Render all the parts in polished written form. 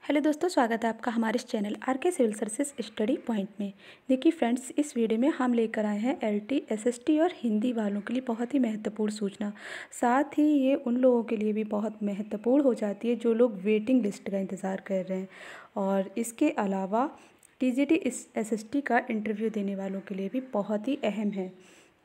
Hello दोस्तों, स्वागत है आपका हमारे इस चैनल आर के सिविल सर्विसेज स्टडी पॉइंट में। देखिए फ्रेंड्स, इस वीडियो में हम लेकर आए हैं एलटी, एसएसटी और हिंदी वालों के लिए बहुत ही महत्वपूर्ण सूचना। साथ ही ये उन लोगों के लिए भी बहुत महत्वपूर्ण हो जाती है जो लोग वेटिंग लिस्ट का इंतज़ार कर रहे हैं। और इसके अलावा टीजीटी एसएसटी का इंटरव्यू देने वालों के लिए भी बहुत ही अहम है।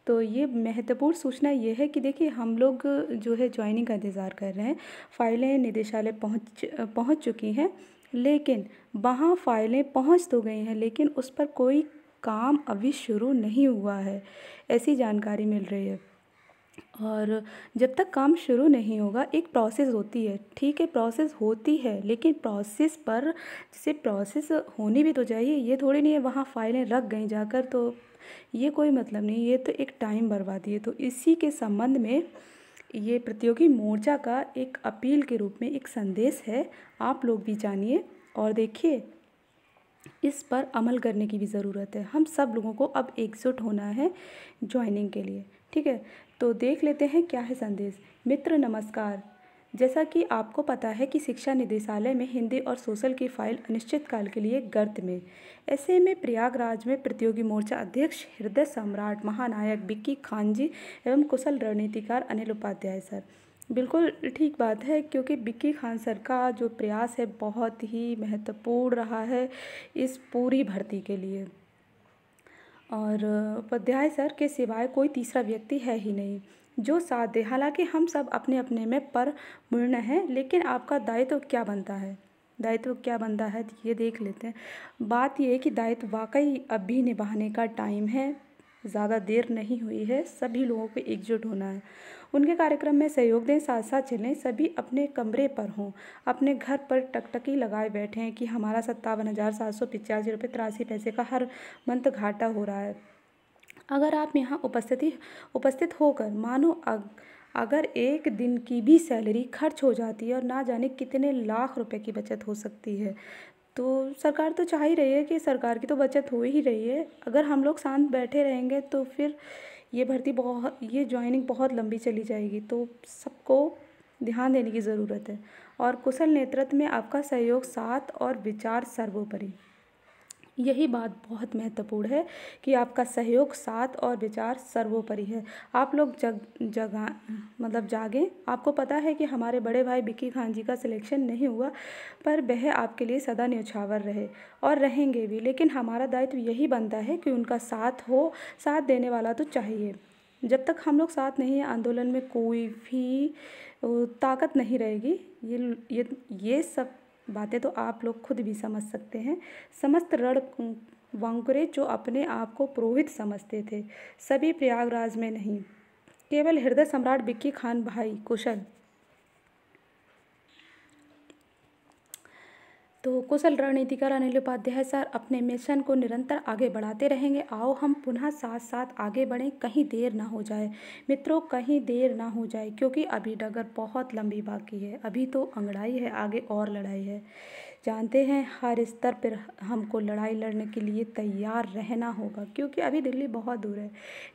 तो ये महत्वपूर्ण सूचना ये है कि देखिए हम लोग जो है ज्वाइनिंग का इंतज़ार कर रहे हैं। फ़ाइलें निदेशालय पहुंच चुकी हैं, लेकिन वहाँ फ़ाइलें पहुंच तो गई हैं, लेकिन उस पर कोई काम अभी शुरू नहीं हुआ है, ऐसी जानकारी मिल रही है। और जब तक काम शुरू नहीं होगा, एक प्रोसेस होती है, ठीक है, प्रोसेस होती है, लेकिन प्रोसेस पर जैसे प्रोसेस होनी भी तो चाहिए। ये थोड़ी नहीं है वहाँ फ़ाइलें रख गई जाकर, तो ये कोई मतलब नहीं, ये तो एक टाइम बर्बादी है। तो इसी के संबंध में ये प्रतियोगी मोर्चा का एक अपील के रूप में एक संदेश है, आप लोग भी जानिए और देखिए। इस पर अमल करने की भी ज़रूरत है। हम सब लोगों को अब एकजुट होना है ज्वाइनिंग के लिए, ठीक है। तो देख लेते हैं क्या है संदेश। मित्र नमस्कार, जैसा कि आपको पता है कि शिक्षा निदेशालय में हिंदी और सोशल की फाइल अनिश्चितकाल के लिए गर्त में। ऐसे में प्रयागराज में प्रतियोगी मोर्चा अध्यक्ष हृदय सम्राट महानायक बिक्की खान जी एवं कुशल रणनीतिकार अनिल उपाध्याय सर। बिल्कुल ठीक बात है, क्योंकि बिक्की खान सर का जो प्रयास है बहुत ही महत्वपूर्ण रहा है इस पूरी भर्ती के लिए। और उपाध्याय सर के सिवाय कोई तीसरा व्यक्ति है ही नहीं जो साथ दे। हालांकि हम सब अपने अपने में पूर्ण हैं, लेकिन आपका दायित्व क्या बनता है, दायित्व क्या बनता है ये देख लेते हैं। बात ये है कि दायित्व वाकई अभी निभाने का टाइम है, ज़्यादा देर नहीं हुई है। सभी लोगों को एकजुट होना है, उनके कार्यक्रम में सहयोग दें, साथ साथ चलें। सभी अपने कमरे पर हों, अपने घर पर टकटकी लगाए बैठे हैं कि हमारा 57,785 रुपये 83 पैसे का हर मंथ घाटा हो रहा है। अगर आप यहाँ उपस्थित होकर मानो अगर एक दिन की भी सैलरी खर्च हो जाती है और ना जाने कितने लाख रुपए की बचत हो सकती है। तो सरकार तो चाह ही रही है कि सरकार की तो बचत हो ही रही है। अगर हम लोग शांत बैठे रहेंगे तो फिर ये ज्वाइनिंग बहुत लंबी चली जाएगी। तो सबको ध्यान देने की ज़रूरत है। और कुशल नेतृत्व में आपका सहयोग, साथ और विचार सर्वोपरि। यही बात बहुत महत्वपूर्ण है कि आपका सहयोग, साथ और विचार सर्वोपरि है। आप लोग जागें। आपको पता है कि हमारे बड़े भाई बिक्की खान जी का सिलेक्शन नहीं हुआ, पर वह आपके लिए सदा न्यौछावर रहे और रहेंगे भी। लेकिन हमारा दायित्व यही बनता है कि उनका साथ हो, साथ देने वाला तो चाहिए। जब तक हम लोग साथ नहीं हैं, आंदोलन में कोई भी ताकत नहीं रहेगी। ये सब बातें तो आप लोग खुद भी समझ सकते हैं। समस्त रणवंकुरे जो अपने आप को पुरोहित समझते थे, सभी प्रयागराज में नहीं, केवल हृदय सम्राट बिक्की खान भाई कुशल। तो कुशल रणनीतिकार अनिल उपाध्याय सर अपने मिशन को निरंतर आगे बढ़ाते रहेंगे। आओ हम पुनः साथ साथ आगे बढ़ें, कहीं देर ना हो जाए मित्रों, कहीं देर ना हो जाए, क्योंकि अभी डगर बहुत लंबी बाकी है। अभी तो अंगड़ाई है, आगे और लड़ाई है। जानते हैं हर स्तर पर हमको लड़ाई लड़ने के लिए तैयार रहना होगा, क्योंकि अभी दिल्ली बहुत दूर है।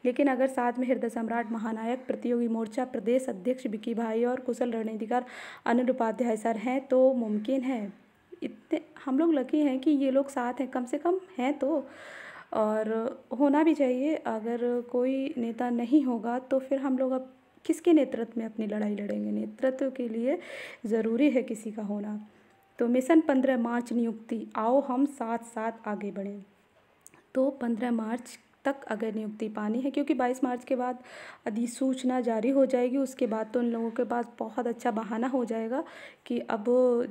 लेकिन अगर साथ में हृदय सम्राट महानायक प्रतियोगी मोर्चा प्रदेश अध्यक्ष बिक्की भाई और कुशल रणनीतिकार अनिल उपाध्याय सर हैं तो मुमकिन है। इतने हम लोग लकी हैं कि ये लोग साथ हैं, कम से कम हैं तो। और होना भी चाहिए। अगर कोई नेता नहीं होगा तो फिर हम लोग अब किसके नेतृत्व में अपनी लड़ाई लड़ेंगे। नेतृत्व के लिए ज़रूरी है किसी का होना। तो मिशन 15 मार्च नियुक्ति, आओ हम साथ साथ आगे बढ़ें। तो 15 मार्च तक अगर नियुक्ति पानी है, क्योंकि 22 मार्च के बाद अधिसूचना जारी हो जाएगी, उसके बाद तो उन लोगों के पास बहुत अच्छा बहाना हो जाएगा कि अब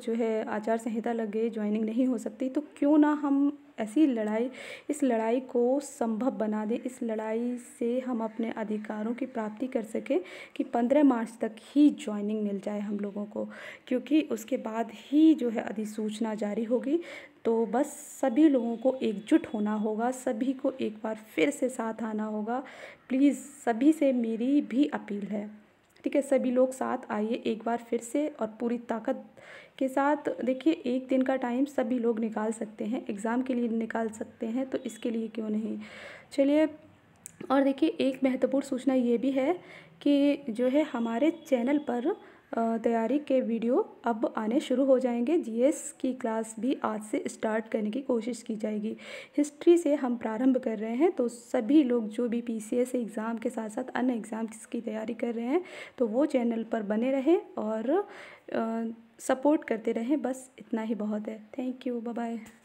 जो है आचार संहिता लग गई, ज्वाइनिंग नहीं हो सकती। तो क्यों ना हम इस लड़ाई को संभव बना दें, इस लड़ाई से हम अपने अधिकारों की प्राप्ति कर सकें कि 15 मार्च तक ही ज्वाइनिंग मिल जाए हम लोगों को, क्योंकि उसके बाद ही जो है अधिसूचना जारी होगी। तो बस सभी लोगों को एकजुट होना होगा, सभी को एक बार फिर से साथ आना होगा। प्लीज़ सभी से मेरी भी अपील है, ठीक है। सभी लोग साथ आइए एक बार फिर से और पूरी ताकत के साथ। देखिए, एक दिन का टाइम सभी लोग निकाल सकते हैं, एग्ज़ाम के लिए निकाल सकते हैं, तो इसके लिए क्यों नहीं। चलिए, और देखिए एक महत्वपूर्ण सूचना ये भी है कि जो है हमारे चैनल पर तैयारी के वीडियो अब आने शुरू हो जाएंगे। जीएस की क्लास भी आज से स्टार्ट करने की कोशिश की जाएगी। हिस्ट्री से हम प्रारंभ कर रहे हैं, तो सभी लोग जो भी पीसीएस एग्ज़ाम के साथ साथ अन्य एग्ज़ाम्स की तैयारी कर रहे हैं तो वो चैनल पर बने रहें और सपोर्ट करते रहें। बस इतना ही बहुत है। Thank you, bye bye.